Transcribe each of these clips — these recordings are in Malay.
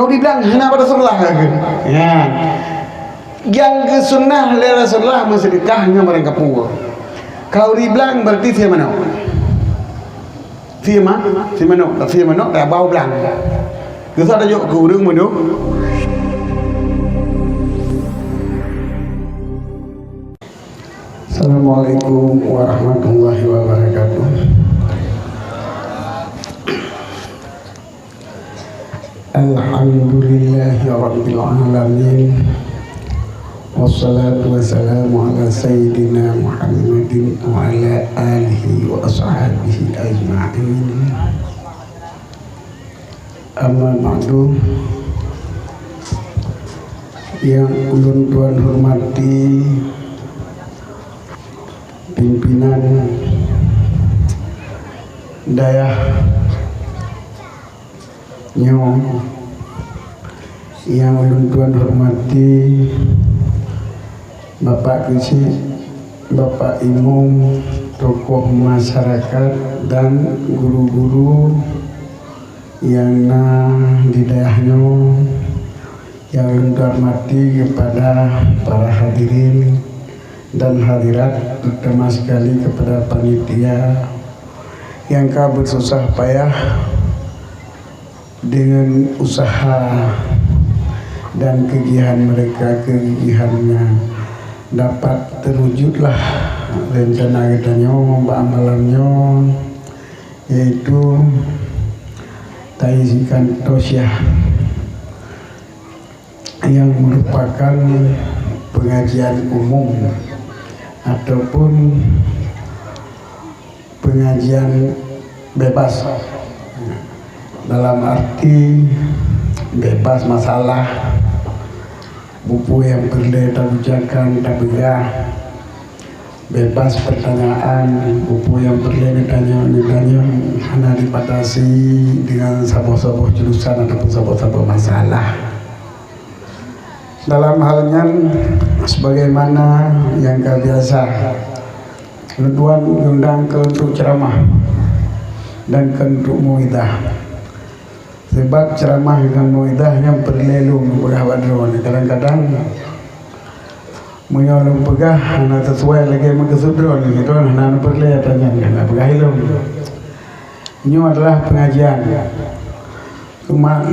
Kau dibilang hina pada Rasulullah ke? Ya. Yang ke sunnah oleh Rasulullah bersedekah dengan mereka pura. Kau dibilang berarti dia mana? Dia mana? Dah bau belang. Kita ada yuk kurung mana? Assalamualaikum warahmatullahi wabarakatuh. Alhamdulillahi rabbil alamin. Wassalatu wassalamu ala sayyidina Muhammadin wa ala alihi wa ashabihi ajma'in. Amma ba'du. Yang ulun tuan hormati pimpinan dayah Nyong, yang ulun tuan hormati Bapak Kecil, Bapak Imam, tokoh masyarakat dan guru-guru yang di daerahnya, yang ulun hormati kepada para hadirin dan hadirat, terutama sekali kepada panitia yang bersusah payah dengan usaha dan kegiatan mereka, kegiatannya dapat terwujudlah rencana kitanya, amalannya, yaitu Ta'izikan Tosyah yang merupakan pengajian umum ataupun pengajian bebas, dalam arti bebas masalah, buku yang berletak ujakan tak begah, bebas pertanyaan, buku yang berletak tanya hanya dibatasi dengan saboh-saboh jurusan ataupun saboh-saboh masalah. Dalam halnya sebagaimana yang biasa, Tuan undang ke untuk ceramah dan ke untuk muidah. Sebab ceramah dengan muidah yang berlelung berhawan drone. Kadang-kadang menyolong pegah anak sesuai lagi mengesudron gitu, anak berlelung tanya anak pegah ilmu. Ini adalah pengajian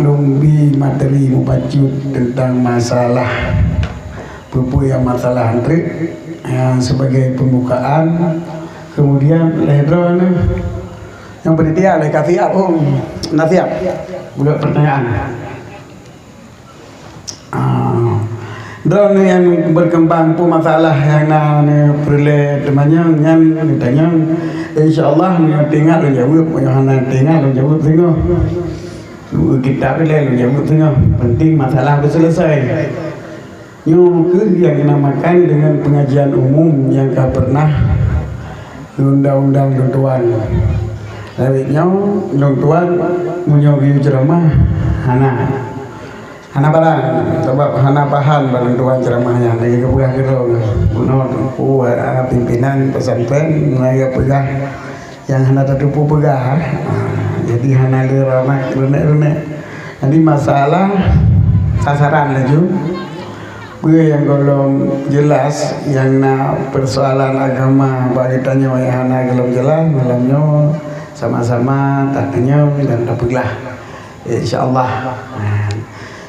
lumbi materi mubacut tentang masalah buku yang masalah antrik yang sebagai pembukaan. Kemudian lehron yang beritiak oleh kafiat nasihat budak pertanyaan. Dan yang berkembang pun masalah yang perlu temannya yang ditanya, insyaallah yang tinggal lu jawab, yang tinggal lu jawab tengok. Kita boleh lu jawab tengok. Penting masalah itu selesai. Yang dinamakan dengan pengajian umum yang pernah undang-undang tuan. Labiknya tuan menyogi ceramah hana barang sebab hana bahan barang tuan ceramahnya lagi kepegah kira menurut pimpinan pesantren lagi pegah yang hana tertupu pegah. Jadi hana leramak renek-renek. Jadi masalah sasaran laju yang belum jelas, yang persoalan agama bagi tanya yang hana belum jelas malamnya sama-sama tak tanya dan dapatlah insyaallah.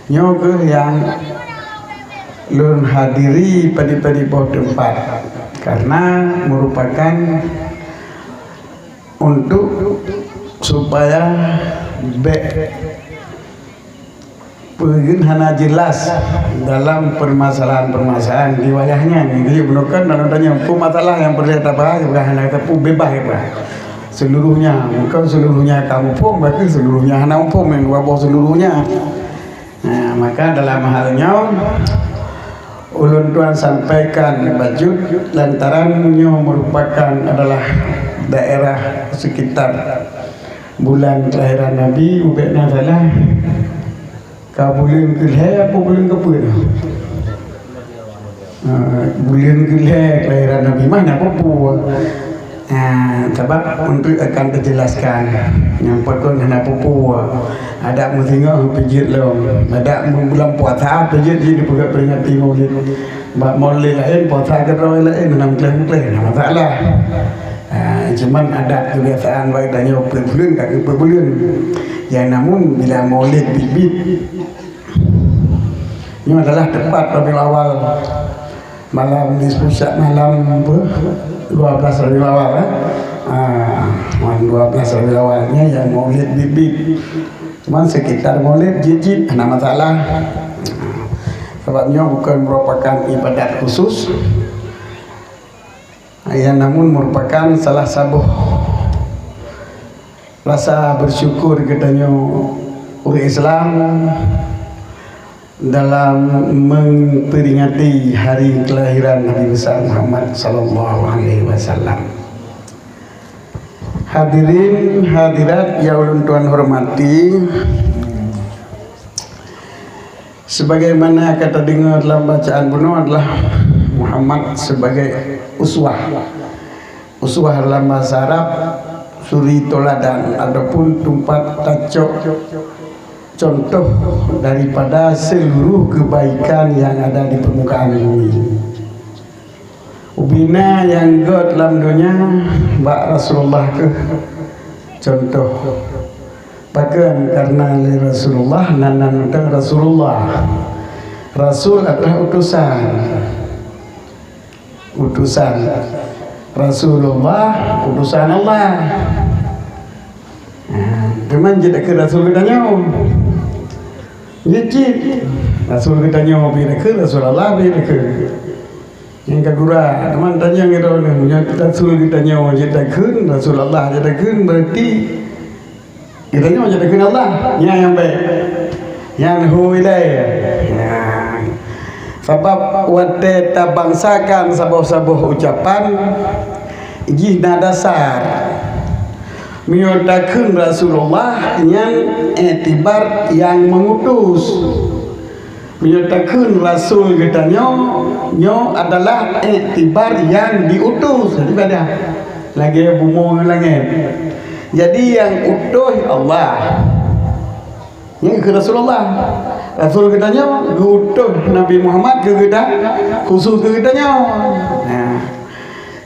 Nyoke yang lun hadiri pada tempat karena merupakan untuk supaya pengen hana jelas dalam permasalahan di wilayahnya. Jadi bukan dalam tanya masalah yang berkaitan apa bukan hanya tepu bebas ya seluruhnya, bukan seluruhnya kamu pun, bahkan seluruhnya hana pun yang wabah seluruhnya. Nah, maka dalam halnya ulun tuan sampaikan baju lantarannya merupakan adalah daerah sekitar bulan kelahiran Nabi, ubekna salah kabulin kelih apa bulan kepul bulan kelih kelahiran Nabi mana apa sebab untuk akan terjelaskan yang pekon hana pupu ada mu tengok pijit long ada mu bulan puasa pijit di peringati maulid maulid lain puasa kedua lain enam klaim masalah. Cuman ada kebiasaan baik tanya perbulan kat perbulan yang namun bila maulid bibit ini adalah tepat pada awal malam nisfu malam 12 Rabiul Awal 12 Rabiul Awalnya yang maulid bibit. Cuman sekitar maulid jijik ada masalah. Sebabnya bukan merupakan ibadat khusus, yang namun merupakan salah satu rasa bersyukur katanya orang Islam dalam memperingati hari kelahiran Nabi besar Muhammad sallallahu alaihi wasallam. Hadirin hadirat yang ulun tuan hormati, sebagaimana kata dengar dalam bacaan penuh adalah Muhammad sebagai uswah dalam bahasa Arab suri toladan ataupun tempat tacok contoh daripada seluruh kebaikan yang ada di permukaan bumi. Ubina yang god dalam dunia bak Rasulullah ke contoh. Bahkan karena Rasulullah nanan Rasulullah. Rasul adalah utusan. Rasulullah utusan Allah. Teman jadi ke Rasul kita nyawa. Jadi Rasul kita nyawa bila ke Rasulullah bila ke. Yang kedua teman tanya kita yang Rasul kita nyawa jadi ke Rasulullah jadi ke berarti kita nyawa jadi ke Allah. Yang baik. Yang huwilayah. Sebab wate tabangsakan sabuh-sabuh ucapan jihna dasar menyatakan Rasulullah yang etibar yang mengutus, menyatakan Rasul kita nyo adalah etibar yang diutus. Jadi beda lagi bumbu langit. Jadi yang utuh Allah, yang ke Rasulullah. Rasul kita nyo utuh Nabi Muhammad ke kita khusus ke kita nyo.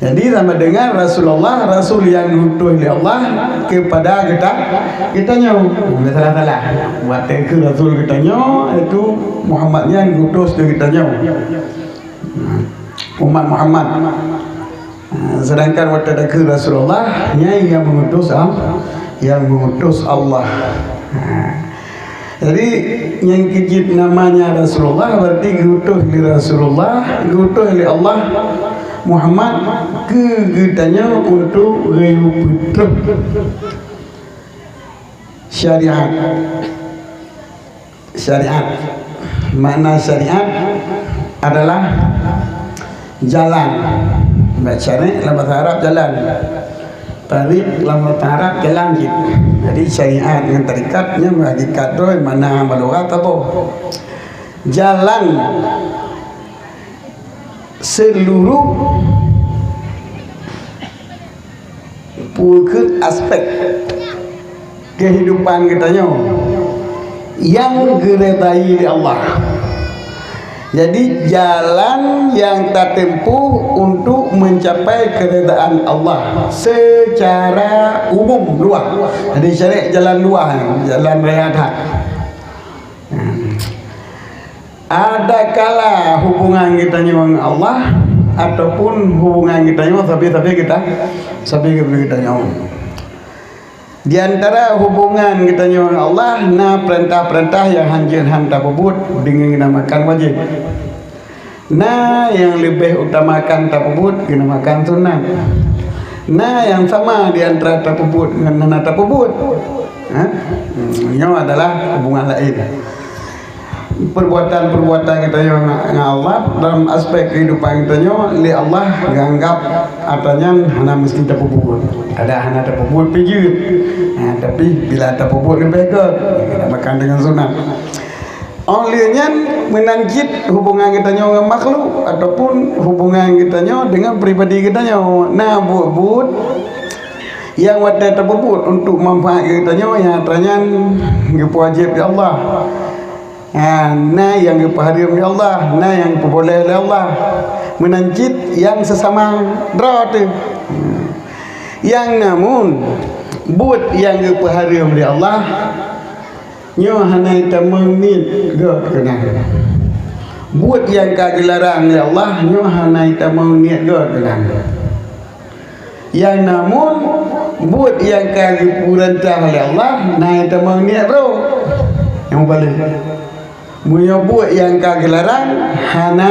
Jadi sama dengan Rasulullah, Rasul yang diutus oleh Allah kepada kita nyo. Salah. Buat ke Rasul kita nyo itu Muhammad yang diutus ke kita nyo. Umat Muhammad. Sedangkan waktu ke Rasulullah yang mengutus Allah. Jadi yang kejit namanya Rasulullah berarti diutus oleh Rasulullah, diutus oleh Allah Muhammad ke kitanya untuk putra syariat. Makna syariat adalah jalan. Syariat dalam bahasa Arab jalan. Tarik dalam bahasa Arab jalan gitu. Jadi syariat dengan tarikatnya bagi kadoi mana balurat apa? Jalan seluruh pukul aspek kehidupan kita yang diridai oleh Allah. Jadi jalan yang tak tempuh untuk mencapai keridaan Allah secara umum luas. Jadi syariat jalan luas, jalan raya dah. Ada kala hubungan kita dengan Allah ataupun hubungan kita dengan sabi kita nyawa. Di antara hubungan kita dengan Allah, perintah-perintah yang hanjir hanta pebut dengan dinamakan wajib. Yang lebih utamakan tapubut dinamakan sunat. Yang sama di antara tapubut dengan nana tapubut, ini adalah hubungan lain. Perbuatan-perbuatan kita yang Allah dalam aspek kehidupan kita oleh Allah dianggap artinya hanya mesti tapubut. Ada hanya tapubut pijut, tapi bila tapubut lebih baik kita makan dengan sunat. Olehnya menangkit hubungan kita dengan makhluk ataupun hubungan kita dengan pribadi kita. Nah, buat yang wadah terbubut untuk manfaat kita yang ternyata wajib ya Allah. Nah yang dipaharim oleh Allah, nah yang diperboleh oleh Allah, menangkit yang sesama drat. Yang namun buat yang dipaharim oleh Allah nyo hanai tamamit god kena. Buat yang kagelarang oleh Allah nyo hanai tamamit god kena. Yang namun buat yang kagipurantah oleh Allah naik tamamit bro. Yang balik menyebut yang kagelarang hana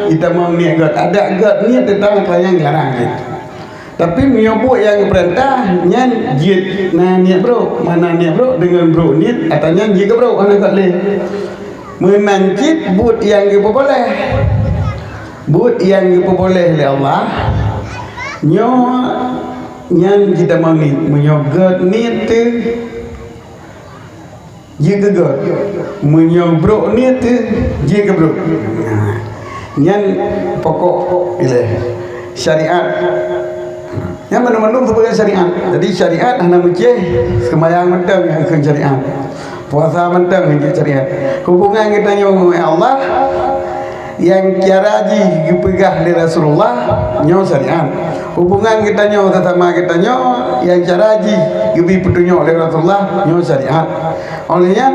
kita mau niat god ada god niat tentang apa yang larang gitu. Tapi menyebut yang perintah nyan jid nah niat bro mana niat bro dengan bro niat atau nyan jid bro mana god le menancit but yang diperboleh but yang diperboleh oleh Allah nyo nyan kita mau niat menyogod niat tu jika god menyobrok ni tu jika bro nyan pokok ile syariat yang mana-mana sebagai syariat. Jadi syariat hanya menceh sembahyang mentang yang ke syariat, puasa mentang yang syariat. Hubungan kita dengan Allah yang kiaraji dipegah oleh Rasulullah nyo syariat. Hubungan kita nyo sesama kita nyo yang kiaraji diberi petunjuk oleh Rasulullah nyo syariat. Olehnya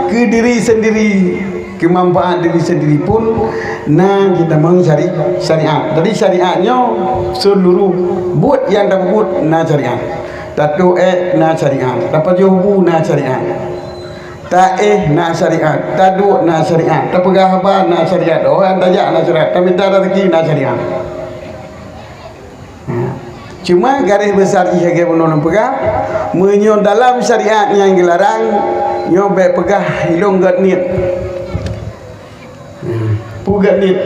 ke diri sendiri, kemanfaat diri sendiri pun nah kita mau cari syariat. Jadi syariatnya seluruh buat yang dapat buat nah syariat. Tatu nah syariat. Dapat juhu nah syariat. Ta nah syariat. Tadu nah syariat. Tapegah apa nah syariat. Orang tajak nah syariat. Taminta rezeki nah syariat. Cuma garis besar sebagai penolong pegah menyo dalam syariat yang dilarang nyo baik pegah hilung gad niat. Pugat niat.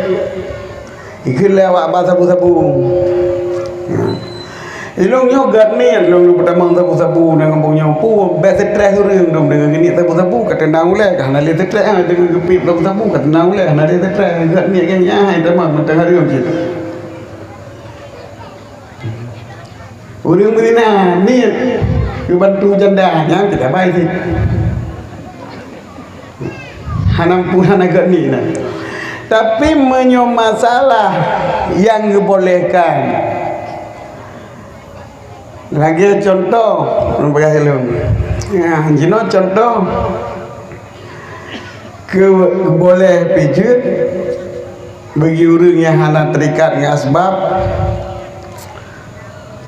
Ikut lewat sabu-sabu. Hilung nyo gad niat long pertama sabu-sabu dengan punya pu baik stres urang dong dengan niat sabu-sabu kata nang uleh kana le stres dengan gepip sabu-sabu kata nang uleh kana le stres gad niat kan nyai tamam mentang hari gitu. Urang menina niat ke bantu janda yang tidak baik sih. Hanam pun agak ni nah. Tapi menyo masalah yang dibolehkan. Lagi contoh, nampak helum. Ya, jino contoh ke boleh pijut bagi orang yang hana terikat dengan asbab.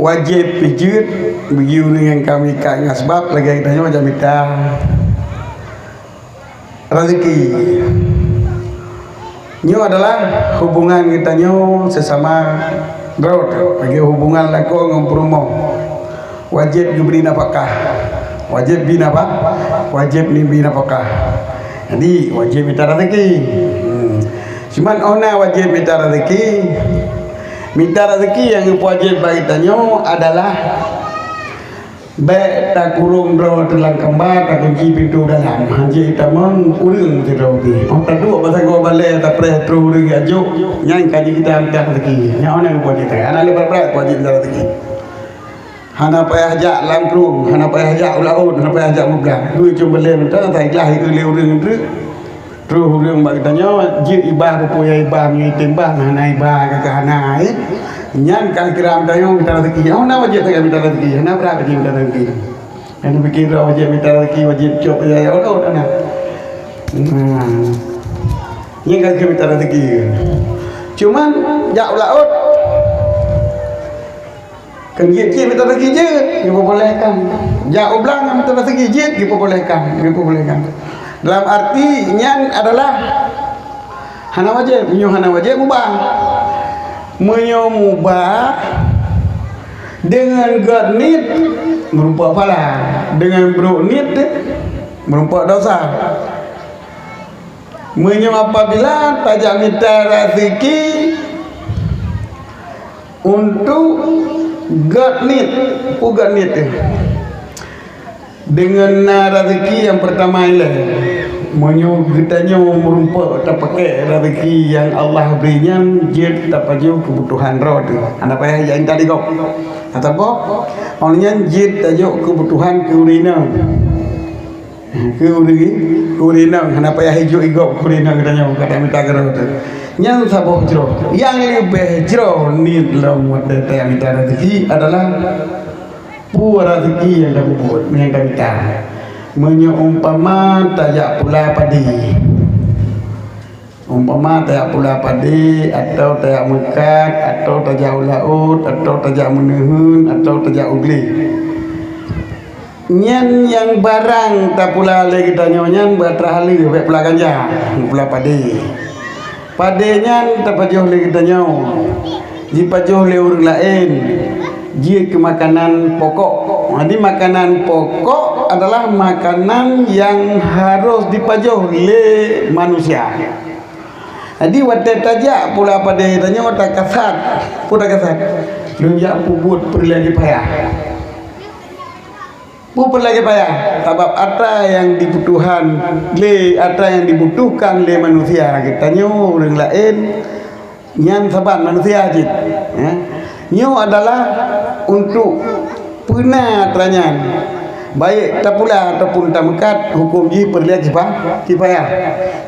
Wajib pijut bagi orang yang kami ikat dengan asbab. Lagi kita macam kita rezeki. Nyo adalah hubungan kita nyo sesama drat. Bagi hubungan lako dengan perumahan wajib diberi nafkah. Wajib bina apa? Wajib ni bina nafkah. Jadi wajib minta rezeki. Cuman ona wajib minta rezeki. Minta rezeki yang wajib bagi kita nyo adalah baik tak kurung draw telang kembar tak kunci pintu dalam haji tamang urang draw ni tak dua pasal gua balik tak pernah terus urang ajuk nyang kaji kita minta rezeki nya orang buat kita ana lebar berat wajib minta rezeki hana payah ajak lam kurung hana payah ajak ulaun hana payah ajak mublang duit cuma beli minta tak ikhlas itu le urang terus urang bagi tanya je ibah punya ibah ni tembah hana ibah ke hana nyan kan kiram tayo minta rezeki. Oh na wajib tak minta rezeki. Na berapa wajib minta rezeki. Yang fikir wajib minta rezeki wajib cop ya Allah ana. Yang kan minta rezeki. Cuman jak laut. Kan je minta rezeki je, diperbolehkan. Jak ublang minta rezeki je, diperbolehkan. Dalam arti nyan adalah hana wajib, hana wajib mubah. Menyomubah dengan god nit merupakan pahala, dengan bro nit merupakan dosa. Apabila tajak minta rezeki untuk god nit, dengan rezeki yang pertama ialah Menyo kitanya merumpa tak pakai rezeki yang Allah berinya, dia tak paju kebutuhan roh tu. Anda payah yang tadi kau. Atau apa? Orangnya dia tajuk kebutuhan keurina. Keurina. Anda payah hijau igop keurina kitanya kata minta kerana tu. Yang sabuk jero. Yang lebih jero ni dalam wadah yang minta rezeki adalah pura rezeki yang kami buat, yang kami minta. Menyumpama tajak pula padi, umpama tajak pula padi atau tajak mekat atau tajak laut atau tajak menehun atau tajak ugli. Nyan yang barang tak pula lagi tanya nyan berterahali baik pula ganja pula padi. Padenya tak pajuh lagi tanya. Ji pajuh le orang lain. Ji ke makanan pokok. Jadi makanan pokok adalah makanan yang harus dipajuh oleh manusia. Jadi waktu tajak pula pada tanya waktu kasat, pula kasat. Lunjak pubut perlagi payah. Puput lagi payah. Sebab ada yang dibutuhkan le manusia. Kitanya orang lain yang sebab manusia aja. Ya. Nyo adalah untuk pernah teranyan baik tak pula ataupun tak mekat hukum ji perlihat kipayah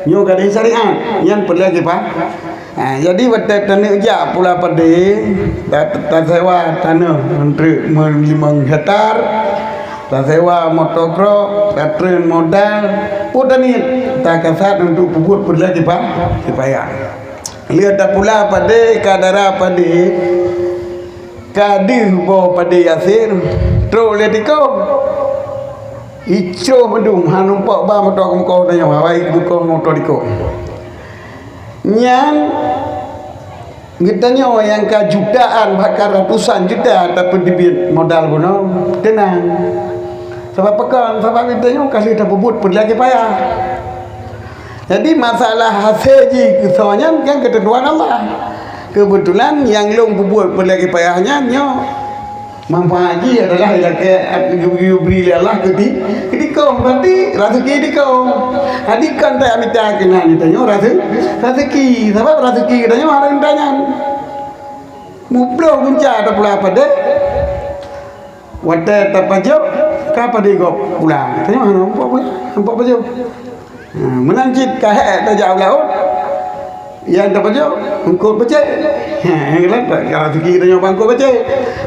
nyo kadang syariat yang perlihat kipayah. Jadi waktu tanah ujak pula pada tak sewa tanah untuk 5 hektar, tak sewa motocross, tak train modal pun ni tak kasat untuk puput perlihat kipayah. Lihat tak pula pada kadara pada kadih bawa pada Yasir terus lihat ikau ico mendung hanumpak ba motor kau tanya baik buka motor ikau yang kitanya yang ke jutaan bahkan ratusan juta tapi dibit modal guna tenang sebab pekan sebab kitanya kasih tak bubut pun lagi payah. Jadi masalah hasil ji kesoalnya yang ketentuan Allah. Kebetulan yang long buat pelagi payahnya nyo manfaat haji adalah yang beri Allah ketika berarti rezeki dikau. Adik kan tak minta kena ditanya rezeki sebab rezeki katanya orang tanya mublo kunca ada pula pada wadah tapajo kapa digop pula tanya nampak pajo menanjit kahek tajak laut yang dapat jauh engkau baca yang lain tak rezeki kita nyoba engkau baca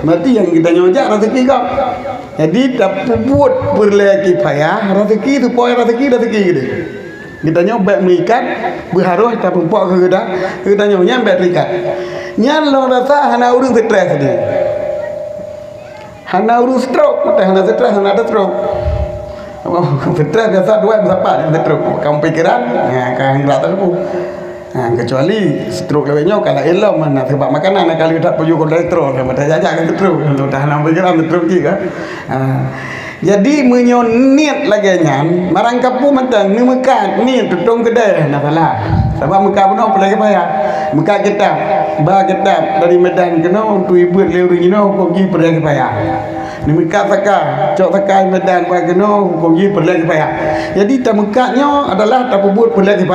berarti yang kita nyoba rezeki kau jadi tak buat berlagi payah rezeki tu poin rezeki kita nyoba mengikat berharus tak pempok ke kita nyoba baik terikat nyan lo rasa hana urus stres ni hana urus stroke hana stres hana ada stroke stres biasa dua berapa yang stroke kamu pikiran kan gerak tu kecuali stroke lewatnya kalau elok mana sebab makanan kalau tak perlu kolesterol sama dah jajak kan stroke kalau dah nak bergerak stroke juga. Jadi menyonit lagi nyan marang kapu mentang ni mekat ni tutong kedai nak salah sebab mekat benar apa lagi payah mekat ketap dari Medan kena untuk ibu lewat ni hukum ji pergi payah ni mekat saka cok saka Medan bagi kena hukum ji pergi payah. Jadi tak mekatnya adalah tak buat pergi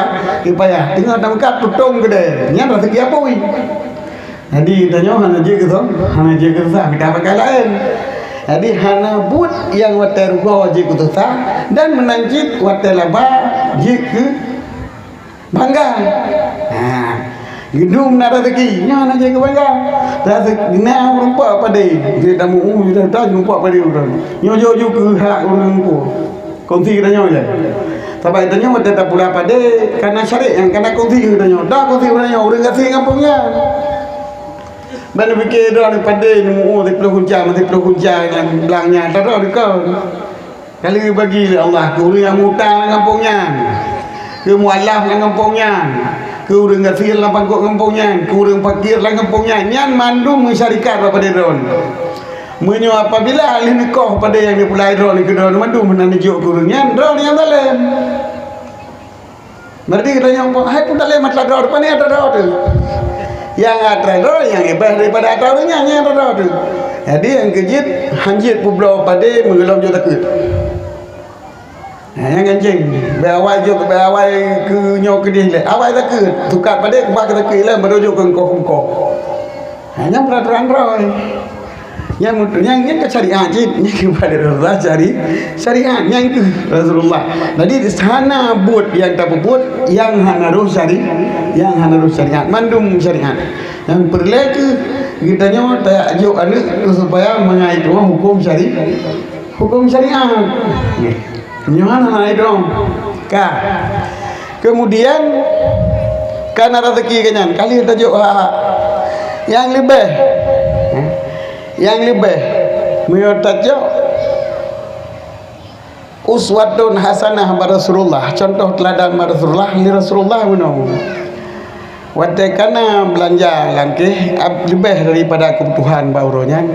payah tinggal tak mekat tutong kedai nyan rezeki apa wi. Jadi tanya hana je ke sah kita pakai lain. Jadi hana but yang water go je ku sah dan menanjit water laba je ke bangga. Gedung nak rezeki nya nak je ke bangga. Rezeki na rumpa pada dia tamu dia dah rumpa pada orang. Nyo jo ke hak orang ku. Kongsi kita nyo je. Sebab tanya water tak pula pada karena syariat yang kena kongsi kita nyo. Dah kongsi orang kasih kampungnya. Mana fikir dah daripada ni dipeluk hujan yang belangnya tak tahu kau. Kali bagi Allah ke orang yang hutang dalam kampungnya. Ke mualaf dalam kampungnya. Ke orang kasih dalam pangkut kampungnya, ke orang fakir dalam kampungnya. Nyan mandum mensyarikat pada drone. Menyo apabila ahli nikah pada yang dia pulai drone ke drone mandum menajuk ke orang nyan drone yang dalam. Berarti katanya hai pun tak boleh masalah drone depan ni ada drone tu. Yang ada yang hebat daripada atasnya yang ada tu. Jadi yang kejit hanjit publo pada mengelam jo takut. Yang anjing berawai je berawai ke nyo ke dia le awai tak ke tukar pada kubah ke tak le merujuk ke engkau hanya peraturan roy yang ke syariat je yang kepada Rasulullah cari syariat yang ke Rasulullah. Jadi di sana buat yang tak buat yang harus syariat mandum syariat yang perlu ke kita nyo tak ajuk anak supaya mengait hukum syariat gimana itu kah kemudian karena rezeki kanyan kali tajuk yang lebih tajuk uswatun hasanah pada Rasulullah, contoh teladan pada Rasulullah li Rasulullah menahu watakana belanja langkah lebih daripada kebutuhan bauronya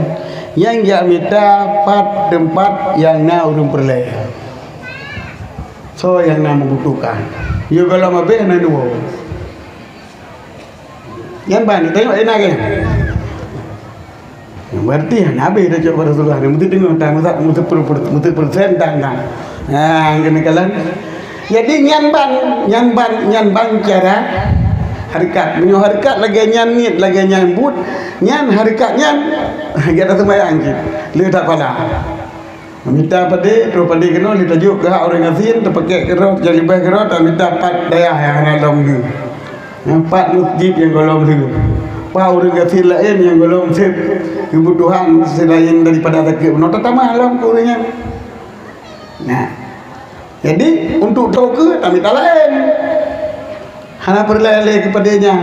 yang dia minta tempat yang na urung perle. So yang nak membutuhkan you kalau mabeh na dua yang bani tengok enak kan berarti nabi dah cakap Rasulullah ni mesti tengok tang mesti persen tang kena kalan jadi nyan ban cara harikat menyo harikat lagi nyan nit lagi nyan but nyan harikat nyan kita sembahyang je le tak pala minta pada kena ditajuk ke orang asin terpakai kerot jadi lebih kerot tak minta 4 dayah yang dalam tu 4 masjid yang golong tu orang asin lain yang golong sip kebutuhan selain daripada takut menota tamah alam kurangnya. Nah jadi untuk tahu ke tak minta lain hana perlele kepadanya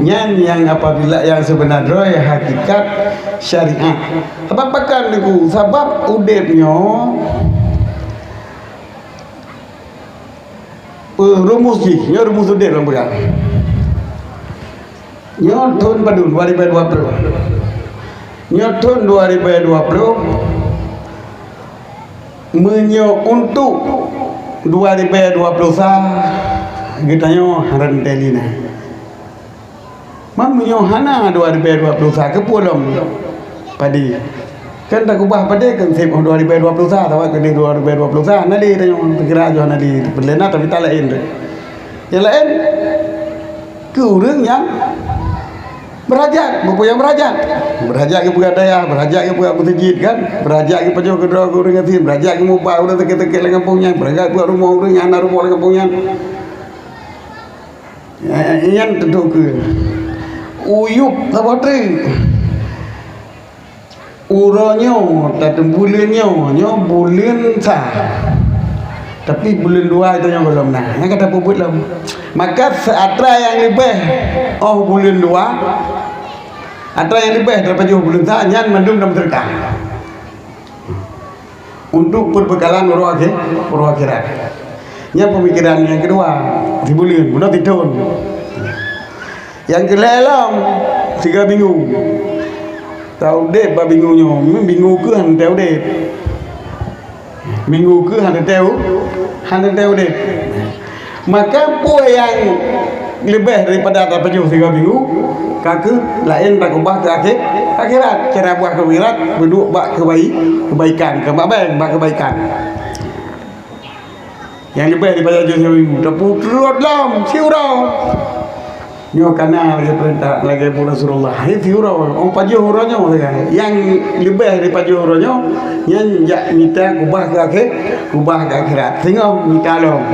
yang apabila yang sebenarnya hakikat syariat sebab pakan niku sebab udepnya rumus udep lang bukan nyo tahun padun 2020 nyo tahun 2020 menyo untuk 2021 kita nyo haran telina mamunyo hana 2021 ke pulang padi kan tak ubah pada kan sip 2021 tawa ke 2021 nadi tanyo kira jo nadi belena tapi tak lain yang lain ke urang yang berhajat ke bukan daya berhajat ke bukan masjid kan berhajat ke pajak ke dua urang asin berhajat ke mubah urang tekek-tekek dengan kampungnya berhajat buat rumah urang yang anak rumah dengan kampungnya yang tentu ke uyup sabotri uronyo tak bulannya bulan sah tapi bulan 2 itu yang belum nah yang kata puput lah maka atra yang lebih bulan 2 atra yang lebih daripada bulan sah yang mandum dalam terkang untuk perbekalan roh akhirat. Yang pemikiran yang kedua di bulan benar tahun yang kelelam 3 minggu tahu deh ba minggunya minggu ke han tahu deh minggu ke han tahu deh maka puan yang lebih daripada 3 minggu kaki lain tak ubah ke akhirat cara buat kewirat berduk bak kebaikan kebaikan yang lebih daripada 3 minggu tapi terus dalam siurau nyo kana lagi perintah lagi Rasulullah siurau pajuh uronyo yang lebih daripada uronyo yang minta kubah ke akhirat sehingga minta long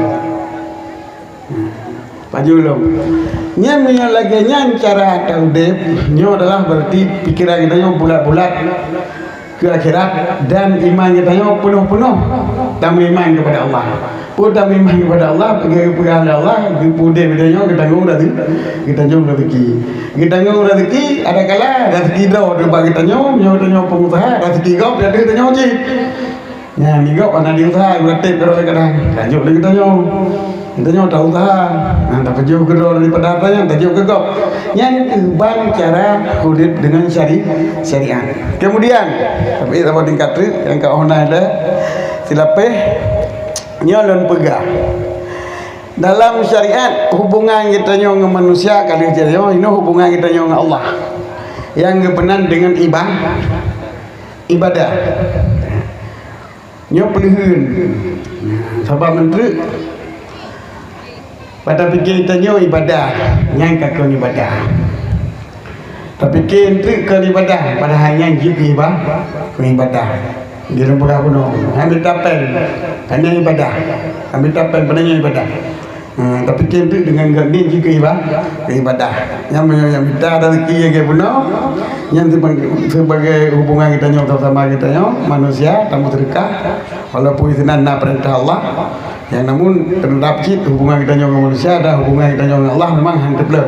pajuh long nyo lagi nyan cara taudep nyo adalah berarti pikiran kita nyo bulat-bulat ke akhirat dan iman kita nyo penuh-penuh tambah iman kepada Allah pun tambah iman kepada Allah pergi Allah pudeh bedanya kita tanggung rezeki ada kala rezeki dah bagi kita nyo pengusaha rezeki gop ada kita nyo je ya ni gop ana di usaha berarti kadang lanjut lagi kita nyo tahu usaha tak perlu kedua daripada apanya tak jauh ke gop yang ban cara hidup dengan syariat. Kemudian tapi apa tingkat yang ke ona ada silapeh nyolon pegang dalam syariat hubungan kita dengan manusia kali jadi ini hubungan kita dengan Allah yang berkenan dengan ibadah Nyo pelihun. Sebab menteri pada fikir kita nyo ibadah, yang kakak ibadah. Tapi kentri ke ibadah pada hanya jibi ibadah. Di rumah kuno, ambil tapen, hanya ibadah. Ambil tapen padanya ibadah. Tapi kentri dengan ganding juga ibadah. Yang kita ada rezeki yang kuno, yang sebagai hubungan kita nyo sama kita nyo manusia tamu sedekah. Walaupun itu nana perintah Allah, yang namun terdapat hubungan kita dengan manusia ada hubungan kita dengan Allah memang hampir blur.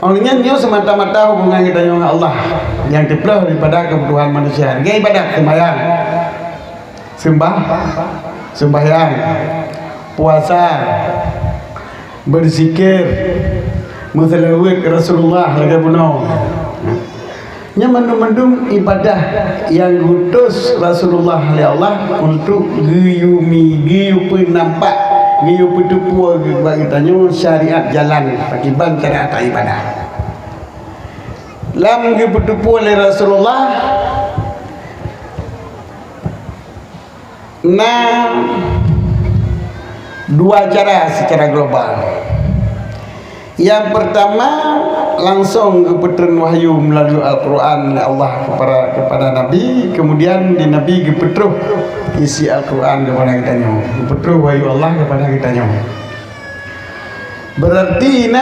Olehnya nyo semata-mata hubungan kita dengan Allah yang dipelah daripada kebutuhan manusia. Dia ibadat sembahyang, sembahyang, puasa, berzikir, menselawat Rasulullah lagi bunuh. Nya mendung-mendung ibadah yang utus Rasulullah oleh Allah untuk giyupin nampak giyupin tepua bagi tanya syariat jalan akibat cara atas ibadah. Lam giyupin tepua oleh Rasulullah dua cara secara global. Yang pertama langsung keputusan wahyu melalui Al-Quran oleh Allah kepada Nabi, kemudian di Nabi keputuh isi Al-Quran kepada kita nyo, keputuh wahyu Allah kepada kita nyo. Berarti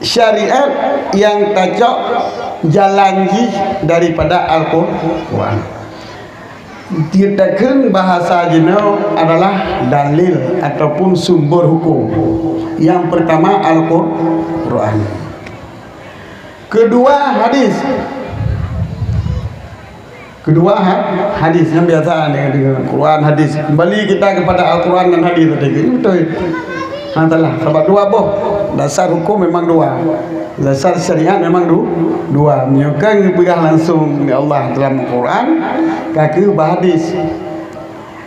syariat yang tajak jalan daripada Al-Quran. Dikatakan bahasa jino adalah dalil ataupun sumber hukum. Yang pertama Al-Quran, kedua hadis, yang biasa dengan Quran hadis. Kembali kita kepada Al-Quran dan hadis tadi. Ini betul. Hantalah sebab dua boh. Dasar hukum memang dua. Dasar syariat memang dua. Menyokong dipegang langsung Allah dalam Al-Quran, kaki hadis.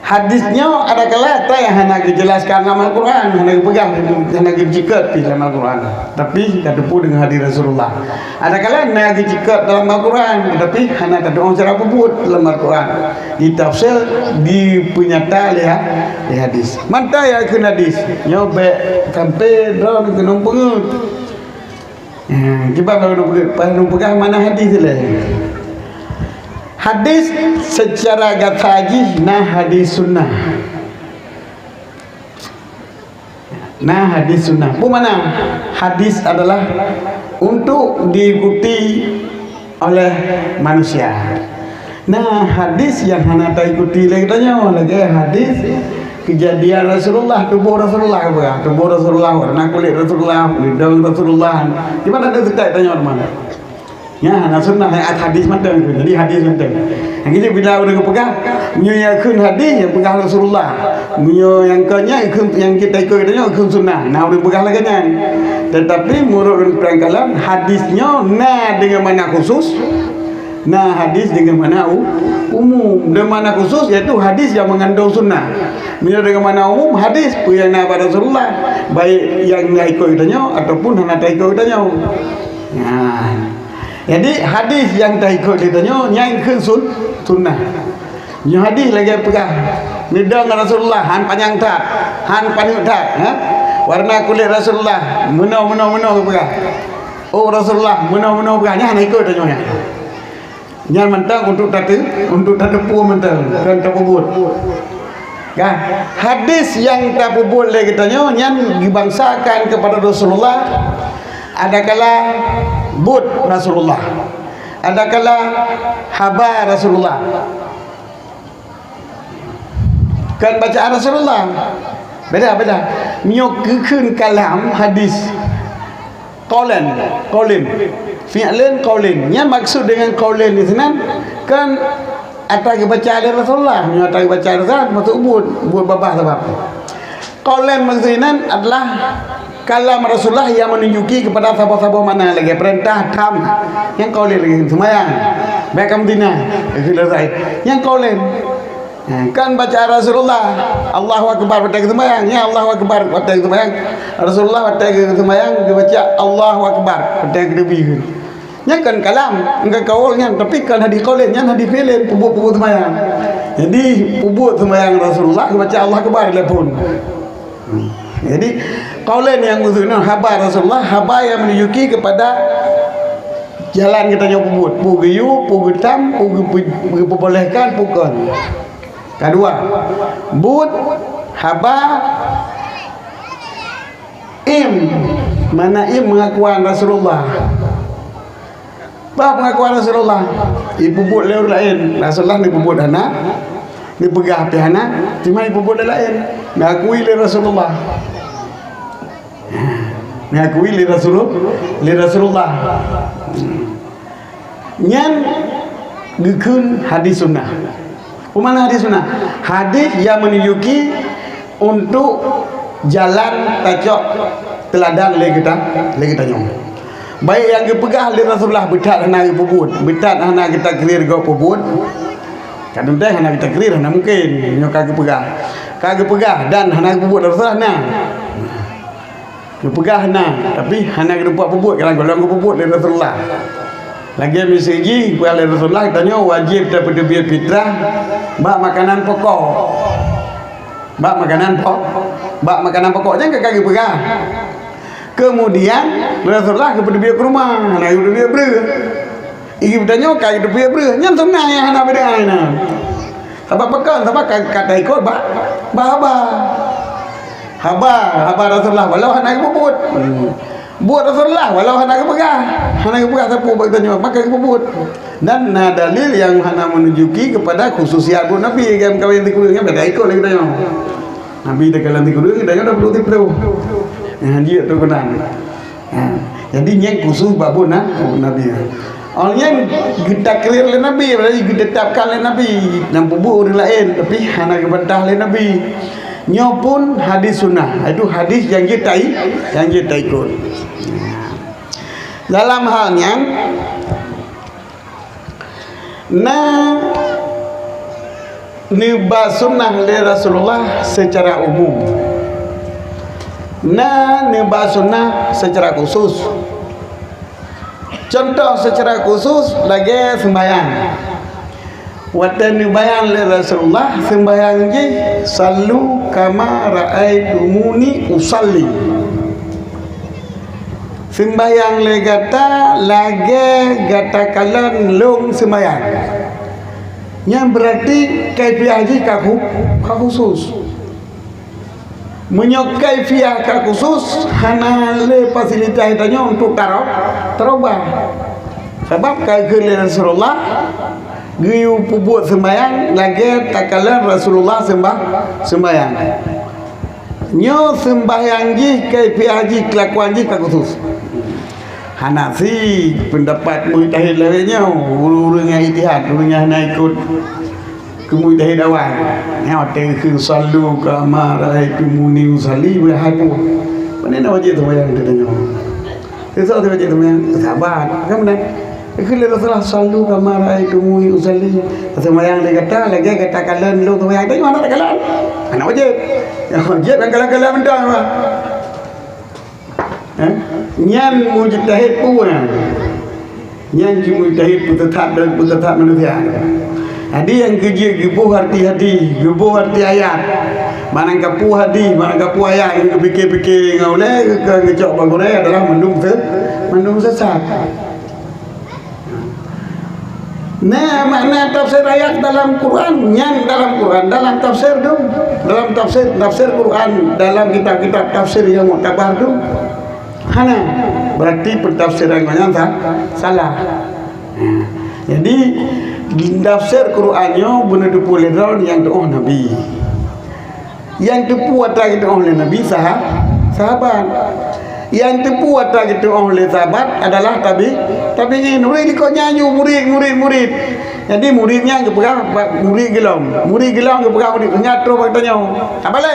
Hadisnya ada kala tak yang hendak dijelaskan dalam Al-Quran, hendak dipegang, hendak dicikat di dalam Al-Quran. Tapi katapu dengan hadis Rasulullah. Ada kala hendak dicikat dalam Al-Quran, tapi hendak ada orang cara pebut dalam Al-Quran. Ditafsir, dipenyata lihat di hadis. Manta ya kun hadis. Nyobe sampai drone ke numpuk. Kita baru pegang mana hadis lah. Hadis secara gataji hadis sunnah. Hadis sunnah. Bagaimana? Hadis adalah untuk diikuti oleh manusia. Hadis yang hendak diikuti lagi tanya lagi hadis kejadian Rasulullah, tubuh Rasulullah, tubuh Rasulullah, warna kulit Rasulullah, lidang Rasulullah. Gimana ada cerita tanya mana? Ya, nak sunnah ayat hadis macam tu. Jadi hadis macam. Yang kita bila orang pegang, menyayakkan hadis yang pegang Rasulullah. Yang kanya yang kita ikut katanya ikut sunnah. Nah, orang pegang lagi kan. Tetapi menurut perangkalan hadisnya dengan mana khusus, hadis dengan mana umum. Dengan mana khusus iaitu hadis yang mengandung sunnah. Dengan mana umum hadis yang nabi Rasulullah, baik yang ikut katanya ataupun yang tak ikut katanya. Jadi hadis yang tak ikut ditanya yang ikut sunnah. Yang hadis lagi pegang lidang Rasulullah, han panjang tak, han panjang tak, warna kulit Rasulullah, menau pegang. Oh Rasulullah menau pegang, yang ikut ditanya. Yang mentang untuk tatu mentang kan tak pebut. Kan hadis yang tak pebut lagi tanya yang dibangsakan kepada Rasulullah. Adakala but Rasulullah, adakala haba Rasulullah, kan bacaan Rasulullah beda menyokkan kalam hadis qaulan fi'lan qaulan. Yang maksud dengan qaulan di sana kan atas bacaan Rasulullah, atas bacaan Rasulullah maksud buat babah sebab qaulan maksudnya adalah kalam Rasulullah yang menunjuki kepada sahabat-sahabat mana lagi perintah tam yang kau lihat lagi semayang baik Madinah selesai yang kau lihat kan baca Rasulullah Allahu Akbar pada semayang ya Allahu Akbar pada semayang Rasulullah pada semayang dia baca Allahu Akbar pada lebih nya kan kalam engkau kaulnya, tapi kan hadis kaulnya hadis fi'lin pubut sembahyang. Jadi pubut sembahyang Rasulullah baca Allah Akbar telepon. Jadi kaulin yang usulnya habar Rasulullah, habar yang menunjuki kepada jalan kita nyoba pubut, pugiyu, pugitam, diperbolehkan pukul. Kedua, but haba mana pengakuan Rasulullah. Bah pengakuan Rasulullah. Ibu but lain. Rasulullah ni pubut anak, ni pegah api anak, cuma ibu but lain. Ngakui le Rasulullah. Ngakui le Rasulullah. Nyan gekun hadis sunnah. Mana hadis sunnah? Hadis yang menunjuki untuk jalan tajok teladan le kita nyong. Baik yang dipegah oleh Rasulullah betat hana pubut, betat hana kita clear go pubut. Kadang dah hana kita clear hana mungkin nyok kaki pegah dan hana pubut Rasulullah nah. Dipegah hana tapi hana kita buat pubut kalau golong pubut le Rasulullah. Lagi misiji kuala Rasulullah tanya wajib daripada biar fitrah bak makanan pokok. Bak makanan pokoknya ke kaki pegah. Kemudian Rasulullah kepada biar ke rumah, anak itu biar ber. Iki bertanya kaki itu biar ber. Yang sunnah yang anak beda anak. Sebab pekan, sebab kata ikut haba Rasulullah walau anak bubut. Buat Rasulullah walau hana pegah sapu bertanya maka kebut. Dan dalil yang hana menunjuki kepada khususiat pun Nabi yang kawin di kudungnya beda ikut lagi tanya. Nabi dah kalan di kudung dah dah perlu tipu. Dia tu kena. Jadi yang khusus babun Nabi. Orang kita clear le Nabi, berarti kita tetapkan le Nabi. Nampu orang lain tapi hana kebantah le Nabi. Nyo pun hadis sunnah. Itu hadis yang kita ikut. Dalam halnya nibah sunnah oleh Rasulullah secara umum, nibah sunnah secara khusus. Contoh secara khusus lagi sembahyang. Watan nibayang oleh Rasulullah sembahyang je salu kama ra'aitumuni usalli. Sembahyang le gata lagi gata kalan long sembahyang. Yang berarti kaifiah haji ka khusus. Menyok kaifiah ka khusus hana le fasilitas tanya untuk terobah. Sebab kaifiah Rasulullah giu pubut sembahyang lagi takalan Rasulullah sembahyang. Nyo sembahyang ji kaifiah haji kelakuan ji ka khusus. Hanafi pendapat mujtahid lainnya urang yang ijtihad urang yang ikut ke mujtahid awal. Hotel ke salu ka marai tumuni usalli berhaku. Mana wajib sembahyang dia tanya. Itu wajib sembahyang sahabat. Kan benar. Kalau Rasulullah salu ka marai tumuni usalli sembahyang dia kata lagi kata kalan lu sembahyang tadi mana tak kalan. Anak wajib. Yang wajib dan kalan-kalan benda apa? Nyan mujtahid pun nyan mujtahid putathat manusia. Jadi yang kerja gebuh hati-hati, gebuh hati ayat. Mana kapu hati, mana kapu ayat yang fikir-fikir ngoleh ke ngecok bangore adalah mendung sesat. Nah, makna tafsir ayat dalam Quran, nyan dalam Quran, dalam tafsir dong, dalam tafsir Quran, dalam kitab-kitab tafsir yang muktabar dong. Hana berarti pentafsirannya salah. Jadi tafsir Qurannya benar boleh yang doa Nabi. Yang dibuat lagi oleh Nabi sahabat. Yang dibuat lagi oleh sahabat adalah tabi'in. Murid kau nyanyi murid. Jadi muridnya kepegang murid gelang kepegang murid ngatro bertanya. Apa le?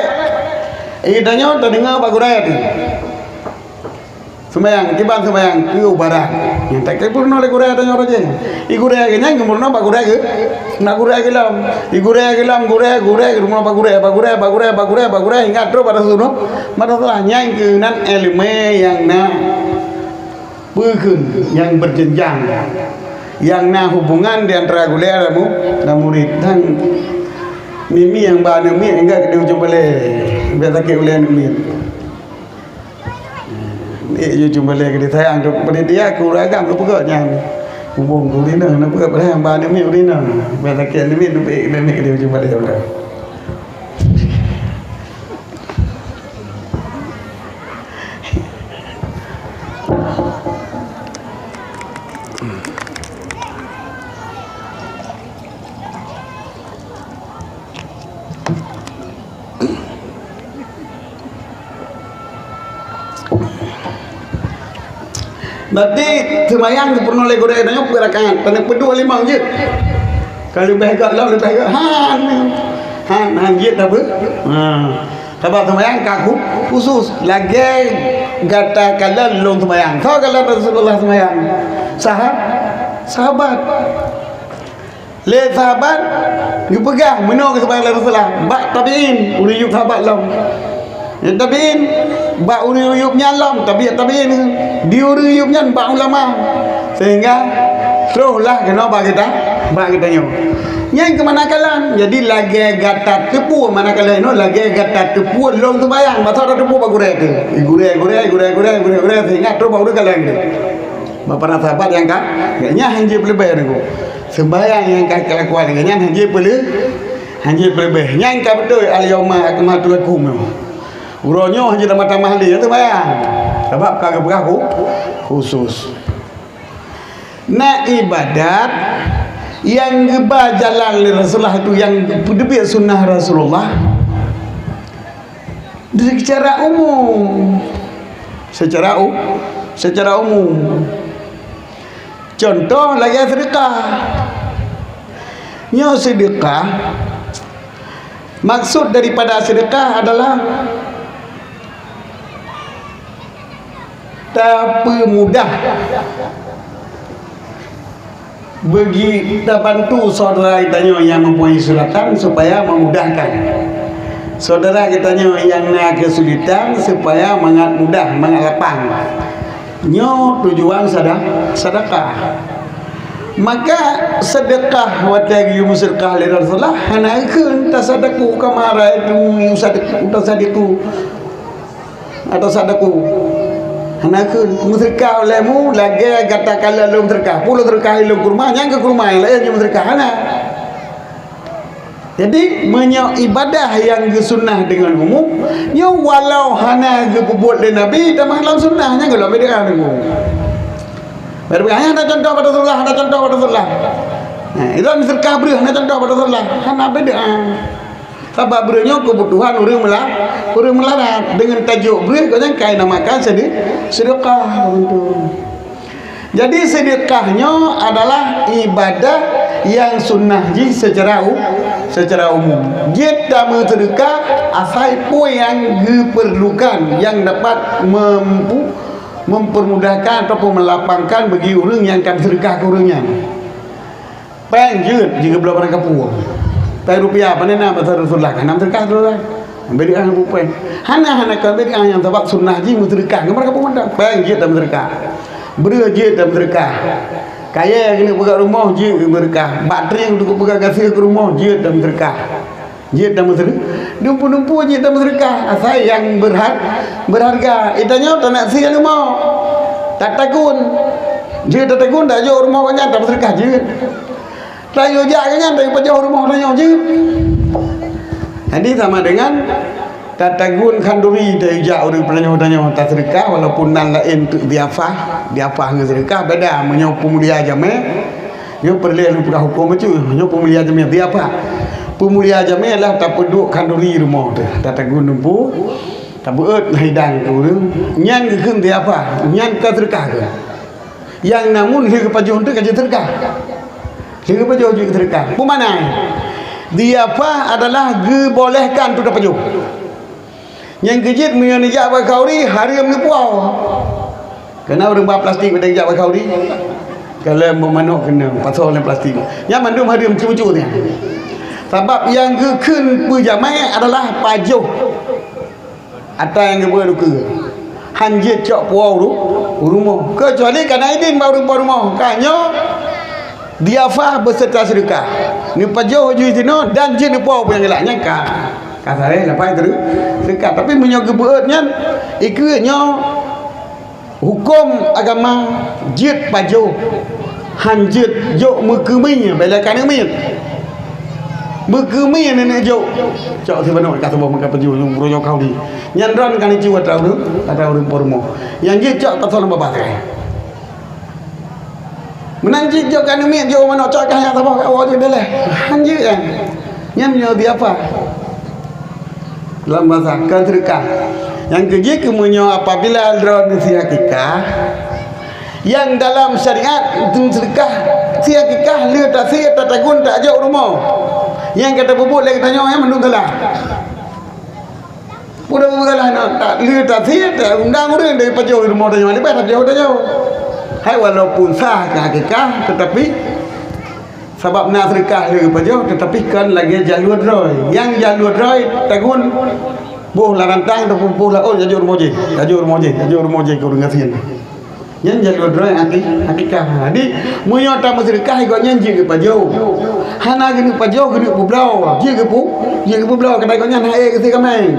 Tanya terdengar bagurai tu. Sembayang, tiba sembayang ke barang. Yang tak purna le gurai tanya raja. I gurai ke nyang purna ba gurai ke? Nak gurai gelam. I gurai gelam gurai rumah ba gurai hingga terus pada suno. Mata telah nyang ke nan elemen yang yang berjenjang, yang hubungan di antara gula dan murid dan mimi yang bahan mimi enggak di ujung balik biar tak gula mimi ni ujung balik kita sayang tu pada dia kurang apa yang hubung gulina nak buat yang bahan mimi gulina biar tak gula mimi tu mimi di ujung balik dah. Berarti semayang pernah oleh goreng tengok pergerakan tanah pedua limang je. Kalau lebih agak lah lebih agak han je apa? Sebab semayang kaku khusus lagi gata kalau long semayang. Tahu kalau Rasulullah semayang sahabat le sahabat dia pegang menung semayang Rasulullah bak tabiin uriyuk sahabat long. Ya tabiin bak uriyuknya long tabiin diuriyuknya bak ulama sehingga teruslah kena bak kita nyo yang ke manakalan jadi lagi gata tepu manakala no lagi gata tepu long sembayang masa ada tepu bak gurek sehingga terus baru kalang dia bapa sahabat yang nya hanje pelebeh niku sembayang yang kelakuan nya hanje pelebeh yang ka betul al yauma akmaltu lakum uronyo hanya dah mata mahli tu bayang sebab kagak beraku khusus nak ibadat yang geba jalan Rasulullah itu yang debit sunnah Rasulullah secara umum secara umum contoh lagi sedekah nyo sedekah maksud daripada sedekah adalah tapi mudah bagi kita bantu saudara kita yang mempunyai kesulitan supaya memudahkan saudara kita yang nak kesulitan supaya mudah lapang nyo tujuan sedekah maka sedekah watagi musyrikah li Rasulullah hanakeun tasadaku kamara itu sadaku atau sadaku hanakeun musyrikah olehmu lagi katakan lalu musyrikah puluh terkah ilmu kurma yang ke kurma yang lain musyrikah hana jadi ibadah yang sunnah dengan umum nyo walau hana gebuat le nabi tamang dalam sunnahnya kalau beda dengan berbahaya ada contoh pada Rasulullah nah itu musyrikah beri ada contoh pada Rasulullah hana beda sebab berinya kebutuhan orang melarat dengan tajuk beri katanya kain namakan sedekah jadi sedekahnya adalah ibadah yang sunnah ji secara umum kita sedekah asal pun yang diperlukan yang dapat mempermudahkan ataupun melapangkan bagi orang yang akan sedekah ke orangnya penjut jika belum pernah kapuang pai rupiah panena pasal Rasulullah kan sedekah tu lah beda dengan bukan hana kan beda yang sebab sunnah ji sedekah mereka pun tak penjut dalam sedekah berjut dalam sedekah kaya yang kena pegang rumah jut berkah bateri yang untuk pegang kasih ke rumah jut dalam sedekah jut dalam sedekah dumpu jut dalam sedekah asal yang berharga itanya tak nak sia rumah tak takun jut tak takun dah jauh rumah banyak dalam sedekah jut tayo jaknya dari jauh rumah tayo jut jadi sama dengan tatagun kanduri dari jauh dari pelanyo tak sedekah walaupun nan lain untuk diafah dengan sedekah beda menyo pemulia jame nyo perlu lupa hukum itu nyo pemulia jame diafah pemulia jame lah tak peduk kanduri rumah tu tatagun numpu tak beut hidang tu nyan keun diafah nyan ka sedekah ke yang namun dia kepajuh tu kaji sedekah dia kepajuh juga sedekah pemana diafah adalah dibolehkan tu dapat yang kejit menjak bakauri hari yang puau kena orang bawa plastik pada jak bakauri kalau memanuk kena pasal oleh plastik yang mandum hari yang cucu ni sebab yang keun pejamai adalah pajuh atau yang berluka hanjit cok puau rumah kecuali kan Aidin baru rumah kanyo diafah beserta sedekah ni pajo ju tino dan je ni puau yang gelaknya kata dia lepas itu sedekah tapi menyoge beutnya ikutnya hukum agama jit pajo hanjit jok mekemi belakan mi mekemi nenek jok cok si benar kata bawa makan pajo royo kau di nyandron kan jiwa tahu kata urang pormo yang jit cok kata lamba pakai menanjik jok kan mi jok mana cok kan yang tahu awak je beleh hanjit kan nyamnya dia apa dalam bahasa sedekah yang kedua kemunyo apabila aldron si hakikah yang dalam syariat itu sedekah si hakikah le tak si tak tagun tak jauh rumah yang kata bubuk lagi tanya yang mendung galah udah galah tak le tak si tak undang orang dari pajau rumah tanya ni tak jauh hai walaupun sah hakikah tetapi sebab nak sedekah le pajau tetapi kan lagi jalur roy yang jalur roy tagun boh larantang tu boh la oh jalur moje kau dengar sini yang jalur roy hakikah jadi munyo ta sedekah kau nyanji ke pajau hana gini pajau gini bublau je ke bublau kedai kau nyan hai ke si kamai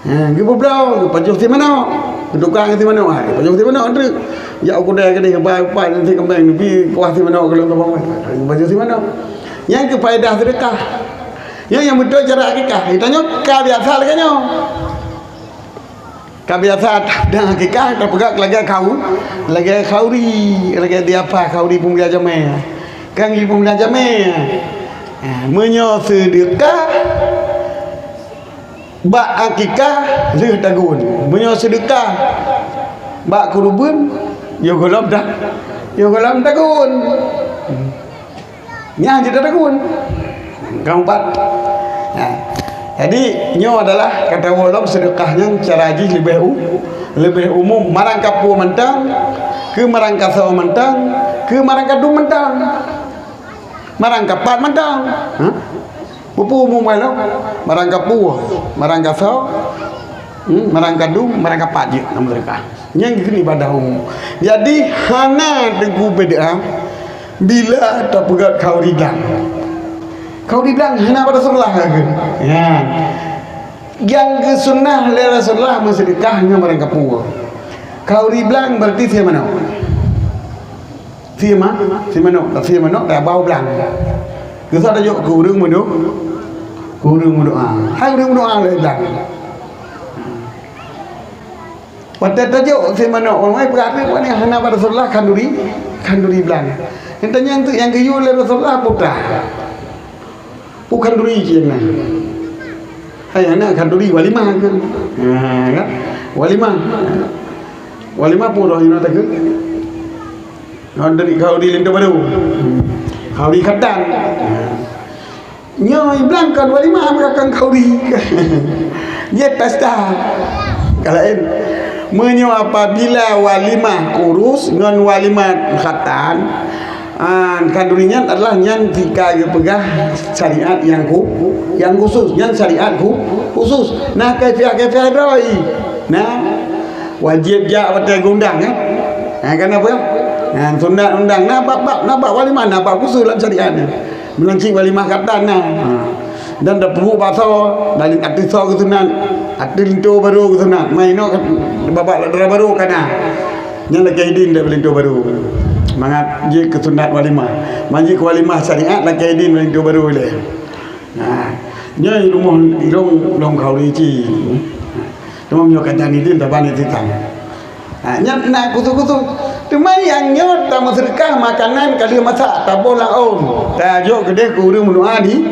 ke bublau pajau si mana tukang si mana pajau si mana andre ya aku dah kedai apa si kamai ni kuah si mana kalau kau bang pajau si mana yang ke faedah sedekah yang betul cara hakikah ditanya ka biasa lagi ka biasa dan hakikah tak pegak lagi khauri lagi dia apa khauri pun dia jamai kang ibu pun jamai menyo sedekah bak hakikah le tagun menyo sedekah bak kurubun yo golam tagun nya je tagun keempat jadi nyo adalah kata walaupun sedekahnya cara haji lebih umum marang kapu mentang ke marang kasau mentang ke marang kadu mentang marang kapat mentang pupu umum kalau marang kapu marang kasau marang kadu marang kapat je nama sedekah yang gini ibadah umum jadi hana teguh beda bila tak pegat kau ridang kau dibilang hina pada Rasulullah ke? Ya. Yang ke sunnah le Rasulullah bersedekahnya barang kapur. Kau dibilang berarti dia mana? Dia mana? Dah bau belang. Kita ada jok kurung mudo. Hai kurung mudo le belang. Pada tajuk dia mana? Orang berarti ni hina pada Rasulullah kanduri belang. Intanya untuk yang keyu le Rasulullah putra. Bukan duri je lah. Hai anak kanduri walimah kan. Kan? Walimah pun dah ina tak ke. Kau di lento baru. Kau di katan. Nyo iblang kan walimah makan kau di. Dia pesta. Kalain menyo apabila walimah kurus dengan walimah khatan kandurinya adalah yang jika pegah syariat yang khusus yang syariat khusus nah kaifiah doi nah wajib ja batai gundang kan kenapa sunat undang nah bab walimah nah bab khusus dalam syariatnya melanci walimah katan nah dan dah perlu bahasa dalin atisau ke sunat atinto baru ke sunat maino babak baru kana yang lagi idin dah belinto baru mangat je ke sunat walimah manji ke walimah syariat lagi idin belinto baru le nyai rumah long kau rici rumah nyokan jani din tabani titang nyat nak kutu temai yang nyot tamu sedekah makanan kali masak tabola on tajuk gede ku urang munuadi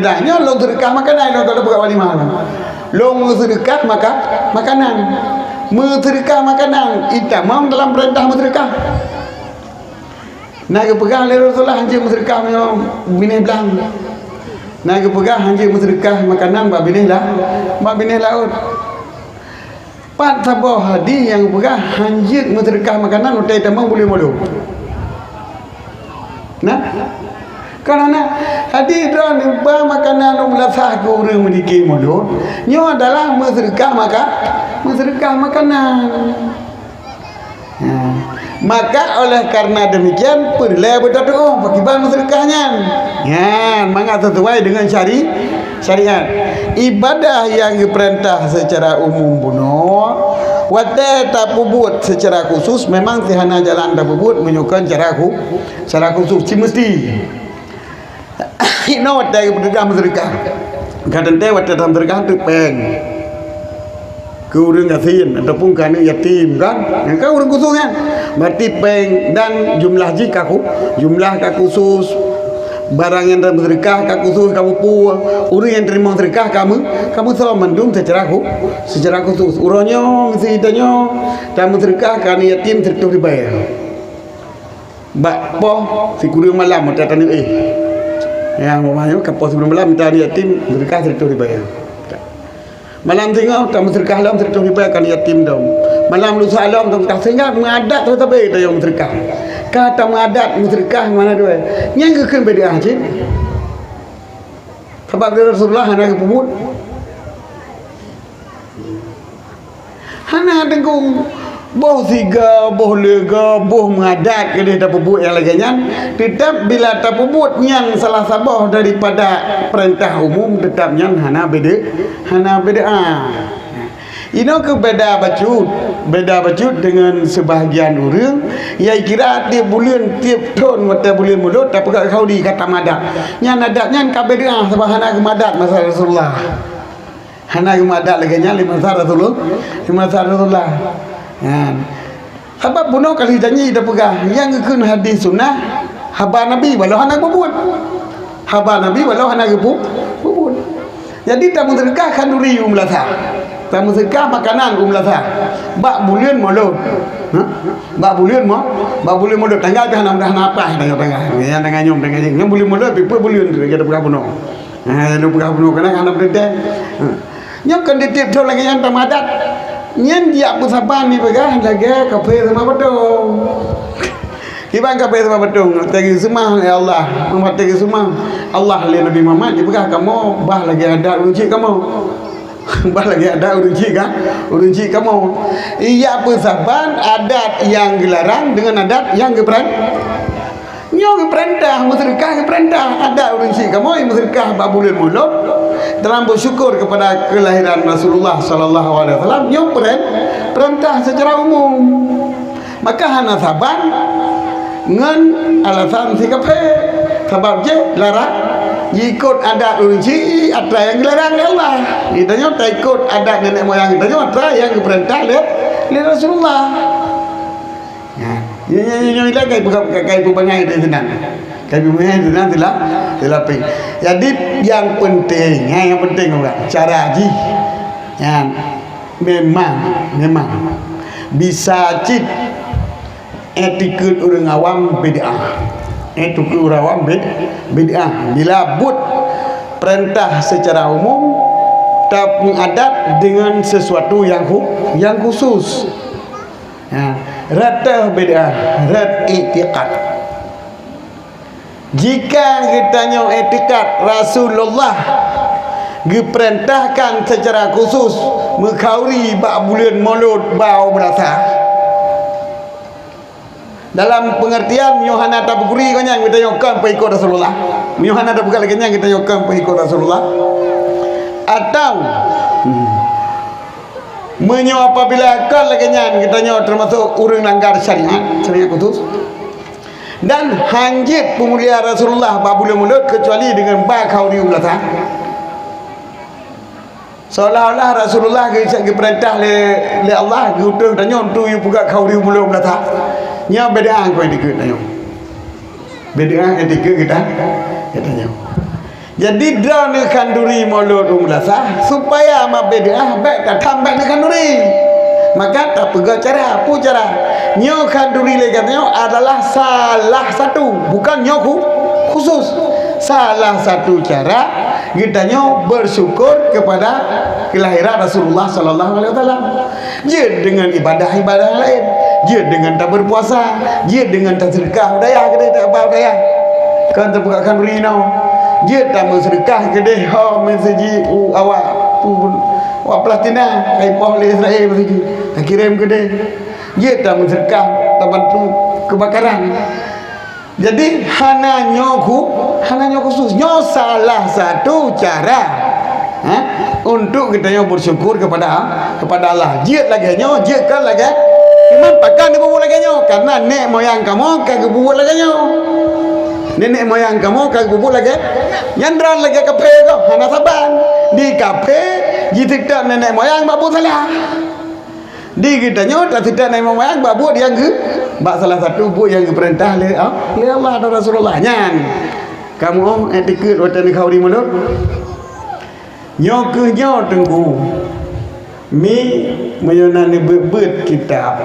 dah nyot long sedekah makanan long kalau buka walimah long sedekah makanan sedekah makanan itamam dalam perintah sedekah nak pegang le Rasulullah hanjir sedekah bini belang nak pegang hanjir sedekah makanan bab bini laut pat sabah hadi yang pegang hanjir sedekah makanan utai tamang boleh malu nah kerana hadi dron ba makanan ulah sah ke urang mediki malu nyo adalah sedekah Sedekah makanan. Maka oleh karena demikian perlu berdoa bagi bang sedekahnya. Maka sesuai dengan syariat. Ibadah yang diperintah secara umum bunuh, wate tak pubut secara khusus memang sihana jalan tak pubut menyukai secara khusus mesti. Ino wate berdoa sedekah. Kadang teh wate dalam sedekah tu peng. Urang yatim ataupun kana yatim kan, yang kau urang khusus kan, berarti peng dan jumlah khusus barang yang dalam sedekah kau khusus kamu pu urang yang terima sedekah kamu selalu mendung secara khusus urangnya mesti tanya kamu sedekah kana yatim terus dibayar bak poh si kurang malam mata tani yang mamanya kapo sebelum malam tani yatim sedekah terus dibayar. Malam tengok tak sedekah lam terus dibayarkan yatim dom. Malam lusa alam tak sehingga mengadat tetap ada yang sedekah. Kata mengadat sedekah mana dua. Yang kekan beda aja. Sebab Rasulullah hana kepubut. Hana dengung boh tiga, boh lega, boh mengadat ke dia tak pubut yang laginya. Tetap bila tak pubut yang salah sabah daripada perintah umum tetapnya hana beda. Ini beda bacut dengan sebahagian orang yang kira tiap bulan tiap tahun mata bulan mulut tapi kau di kata madat. Yang adatnya kabeda sebab hana madat masa Rasulullah. Hana madat lagi nya masa Rasulullah. Sebab bunuh kali janji dah pegang yang kekun hadis sunnah haba Nabi walau hana bubut. Jadi tak sedekah kanduri umlatha. Tak sedekah makanan umlatha. Bak bulan mulut. Bak bulan mulut tanggal dah apa tanggal. Yang tengah nyom tengah jing. Yang bulan mulut pipa bulan kita pegang bunuh. Lu pegang bunuh kena anak berdek. Nyok kan ditip jauh lagi yang tamadat. Nyen dia apa saban ni pegang lagi kafe sama betul. Ibang kafe sama betul. Tagi semua ya Allah. Tagi semua Allah li Nabi Muhammad dia pegang kamu bah lagi ada uruci kamu. Bah lagi ada uruci kamu. Iya apa saban adat yang dilarang dengan adat yang Nyong perintah musyrikah perintah ada urusi kamu yang musyrikah babulul mulut dalam bersyukur kepada kelahiran Rasulullah sallallahu alaihi wasallam nyong perintah secara umum maka hana saban ngan alasan sikape sebab je larang ikut adat urusi ada yang dilarang oleh Allah ditanya tak ikut adat nenek moyang ditanya ada yang diperintah oleh Rasulullah. Yang lagi kai bangai itu senang. Kai bangai itu senang telah pi. Jadi yang penting orang cara haji. Yang memang bisa cip etiket orang awam bid'ah. Etiket orang awam bid'ah. Bila but perintah secara umum tak mengadat dengan sesuatu yang khusus. Rata beda, rat itiqad. Jika kita nyong itiqad Rasulullah diperintahkan secara khusus mengkauri bak bulan maulud bau berasa. Dalam pengertian Yohana tak berkuri kanya kita nyokam pengikut Rasulullah. Yohana tak bukan lagi kita nyokam pengikut Rasulullah. Atau menyo apabila akal laginya kita nyo termasuk urang langgar syariat khusus dan hanjit pemulia Rasulullah babul mulut kecuali dengan bakau di ulata seolah-olah Rasulullah diperintah oleh Allah diutus tanya tu you buka kau di mulut ulata nya beda angko dikit tanya beda etika kita tanya. Jadi dia nak kanduri mulut umlasah supaya ama beda baik tak tambah nak kanduri. Maka tak pegang cara apa cara. Nyo kanduri le katanya adalah salah satu bukan nyo khusus. Salah satu cara kita nyo bersyukur kepada kelahiran Rasulullah sallallahu alaihi wasallam. Dia dengan ibadah-ibadah lain, dia dengan tak berpuasa, dia dengan tak sedekah daya kita tak apa daya. Kan tak pegang kanduri no. Dia tak bersedekah ke dia ha meseji awak Wah Palestina kai poh le Israel begitu. Kirim ke dia. Dia tak mensedekah tempat tu kebakaran. Jadi hanya khususnya salah satu cara untuk kita bersyukur kepada Allah. Jiat lagi nyo, jiatkan lagi. Iman pakan di bubuk lagi nyo karena nenek moyang kamu kagak bubuk lagi nyo. Nenek moyang kamu kagak bubuk lagi. Nyandran lagi kafe kau, hana saban di kafe jitik nenek moyang babu salah. Di kita nyo tak tidak nenek moyang babu dia bak salah satu bu yang perintah le Allah dan Rasulullah nyan. Kamu etiket watan kau di mulut. Nyo ke nyo tengku. Mi mayonani bet kitab.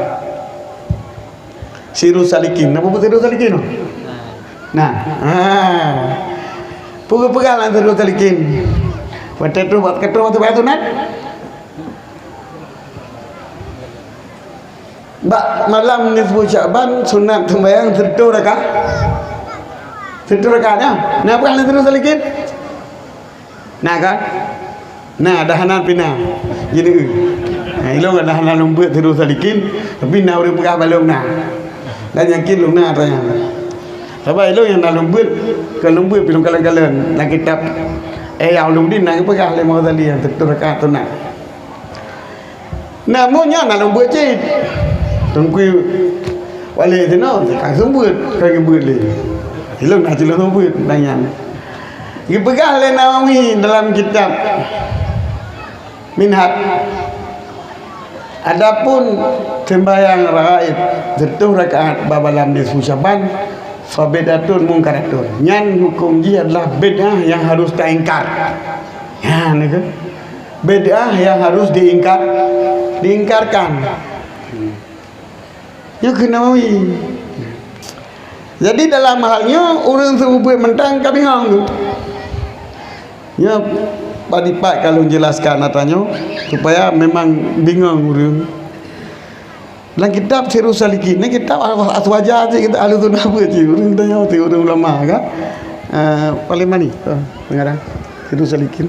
Sirus Salikin. Apa Sirus Salikin? Nah, pegalan Sirus Salikin. Watan tu buat ketua tu nak. Bak malam nisfu Syaban sunat sembahyang 1 rakaat. 1 rakaatnya. Nah, apa yang terus sedikit? Nah kan? Nah, dahanan pina. Jadi nah, ilo kan dahanan lembut terus sedikit, tapi nah urip pegah balong nah. Dan yakin lu nah tanya. Sebab ilo yang dah lembut, ke lembut pilih kalan-kalan nak kitab yang lumdin nak pegah le Ghazali yang 1 rakaat tu nak. Namunnya nak lembut cik. Tunggu wali tu no, kang sembut, kang gebut le. Hilong nak celok sembut tanya. Dipegah oleh Nawawi dalam kitab Minhaj. Adapun sembahyang rakaat 1 rakaat babalam di Syaban fabidatun mungkaratun. Nyan hukum dia adalah bid'ah yang harus diingkar. Ya ni ke? Bid'ah yang harus diingkarkan. Ya Nawawi. Jadi dalam halnya orang sebut mentang kami hang. Ya padipat kalau jelaskan natanya supaya memang bingung orang. Dalam kitab Sirus Salikin ni kitab aswaja je kita ahli sunnah apa je orang tanya orang ulama kan. Paling mana ni? Pengarang Sirus Salikin.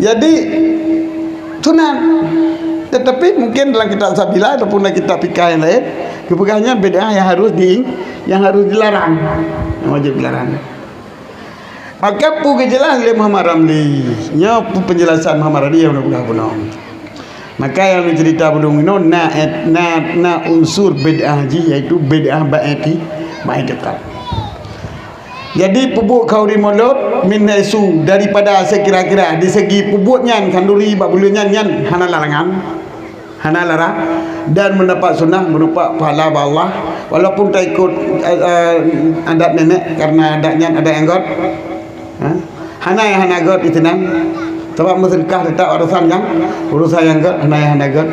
Jadi sunat. Tetapi mungkin dalam kitab Sabila ataupun dalam kitab fikih yang lain, kepegahnya bid'ah yang harus dilarang, yang wajib dilarang. Maka pu kejelas oleh Muhammad Ramli, nya penjelasan Muhammad Ramli yang benar-benar. Maka yang cerita belum ini na unsur bid'ah ji iaitu bid'ah ba'etiqad. Jadi pupuk kauri mulut min naisu daripada sekira-kira di segi pupuknya kanduri babulunya nyan hana larangan. Hana larang dan mendapat sunnah berupa pahala Allah walaupun tak ikut adat nenek karena adatnya ada enggot. Hana yang hana got itu nan. Sebab sedekah tetap urusan yang got hana yang hana got.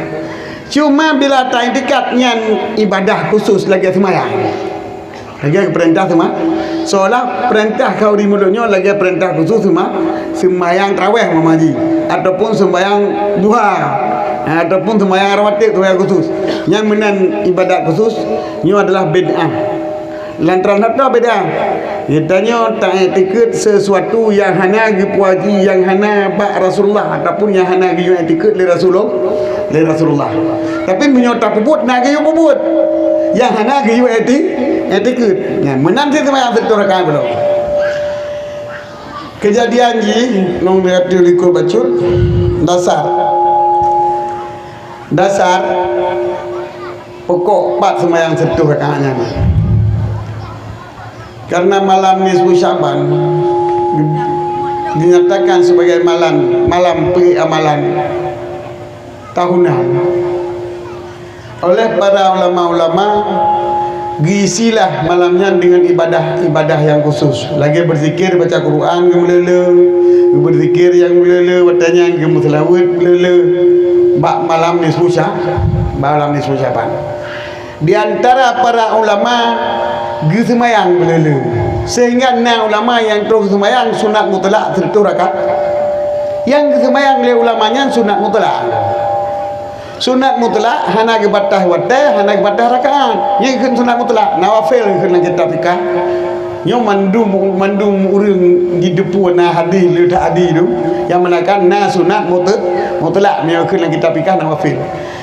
Cuma bila tak dekatnya ibadah khusus lagi semayang. Lagi perintah semua. Seolah perintah kau di mulutnya lagi perintah khusus sembahyang tarawih mamaji ataupun sembahyang duha ataupun sembahyang rawatib sembahyang khusus. Yang menan ibadat khusus ini adalah bid'ah. Lantaran apa bid'ah? Katanya tak etikad sesuatu yang hana dipuaji yang hana bak Rasulullah ataupun yang hana giyu etikad li Rasulullah. Tapi menyota pebut nak giyu pebut. Yang hana giyu etikad. Ya, menanti sembahyang 1 rakaat belum. Kejadian ji nong lihat likur bacut dasar pokok 4 sembahyang 1 rakaatnya. Karena malam nisfu Syaban dinyatakan sebagai malam pengamalan tahunan oleh para ulama-ulama. Gisilah malamnya dengan ibadah yang khusus. Lagi berzikir, baca Quran ke melele, berzikir yang melele, watanya ke muslawat melele. Bak malam nisfu Syaban. Di antara para ulama gesemayang melele. Sehingga ulama yang terus semayang sunat mutlak 1 rakaat. Yang gesemayang oleh ulamanya sunat mutlak. Sunat mutlak hana gebatah wateh, hana gebatah rakaat. Yang sunat mutlak nawafil kena kita fikah. nyo mandum urang di depu na hadis le tak hadis tu yang menakan na sunat mutlak ni ke dalam kitab fikah nawafil.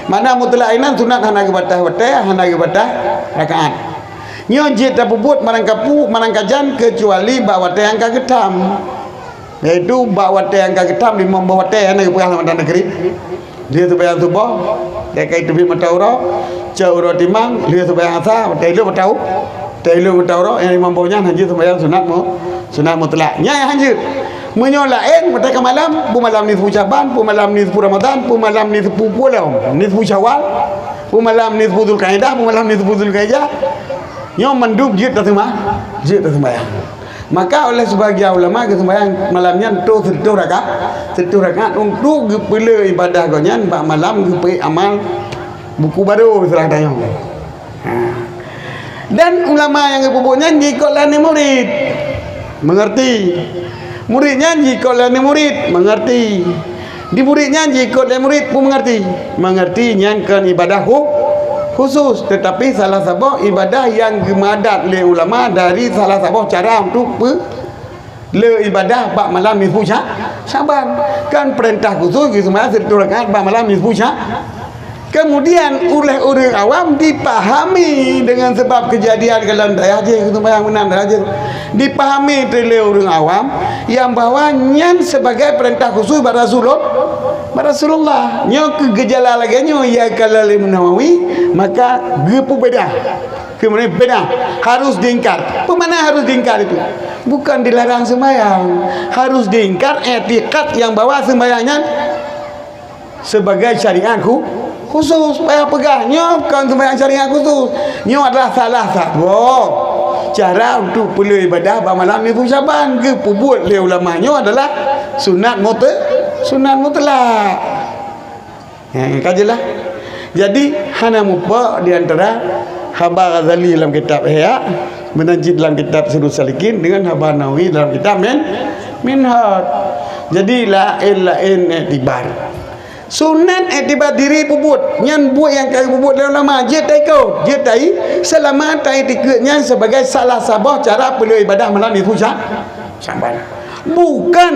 Mana mutlak ini sunat hana ke batah hana ke batah rakaat. Nyo je tak puput marang kapu marang kajan kecuali bawa teh yang kagetam. Iaitu bawa teh yang kagetam di membawa teh yang ke Ramadan negeri. Dia tu bayang subuh, dia kait tepi mataura, caura timang, dia tu bayang asa, tailu batau. Tailu batau yang mempunyai haji sembahyang sunat mutlak. Nya haji menyolain mereka malam, pu malam nisfu Syaban, pu malam nisfu Ramadan, pu malam nisfu pulau, nisfu Syawal, pu malam nisfu Zulkaidah, pu malam nisfu Zulhijjah. Nyo menduk jid semua, jid sembahyang. Maka oleh sebagian ulama ke sembahyang malamnya tu 1 rakaat untuk gepela ibadah gonyan bak malam gepe amal buku baru serang tayang. Dan ulama yang kepupuknya jika lani murid mengerti, muridnya jika lani murid mengerti, di muridnya jika lani murid pun mengerti nyangkan ibadah khusus. Tetapi salah satu ibadah yang gemadat oleh ulama dari salah satu cara untuk le ibadah bak malam nisfu Syaban kan perintah khusus gitu semua 1 rakaat bak malam nisfu Kemudian oleh orang awam dipahami dengan sebab kejadian dalam daerah je yang menang daerah je dipahami oleh orang awam yang bahawanya sebagai perintah khusus pada Rasulullah. Nyo ke gejala lagi nyo ya kalau Imam Nawawi maka gepu beda. Kemudian beda harus diingkar. Pemana harus diingkar itu? Bukan dilarang sembahyang, harus diingkar etikat yang bawa sembahyangnya sebagai syariat khusus. Supaya pegahnya bukan sembahyang syariat khusus. Nyo adalah salah satu cara untuk perlu ibadah pada malam nisfu Syaban ke pubut oleh ulamanya adalah sunat mutlak. Kajilah. Jadi hana mupa di antara Haba Ghazali dalam kitab Ihya, Menajid dalam kitab Sirrus Salikin dengan Haba Nawawi dalam kitab Minhaj. Jadi lain etibar. Sunat etibar diri puput. Nyan buat yang kaya puput dalam lama je tai kau. Je tai selama tai tiketnya sebagai salah sabah cara perlu ibadah malam nisfu Syaban. Bukan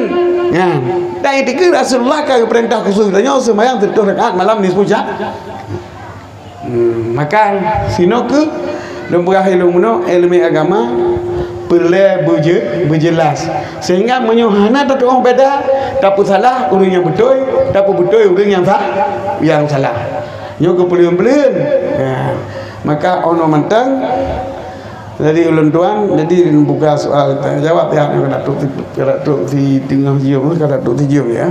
ya. Tai tiket Rasulullah kaya perintah khusus tanya sembahyang 1 rakaat malam nisfu maka sino ke lembaga ilmu agama perlu berjelas sehingga menyuhana tak orang beda tak salah orang yang betul tak betul orang yang salah nyo ke pelun-pelun ya. Maka ono mantang jadi ulun tuan jadi buka soal tanya jawab ya kada tu di tengah jium kada tu di jium ya.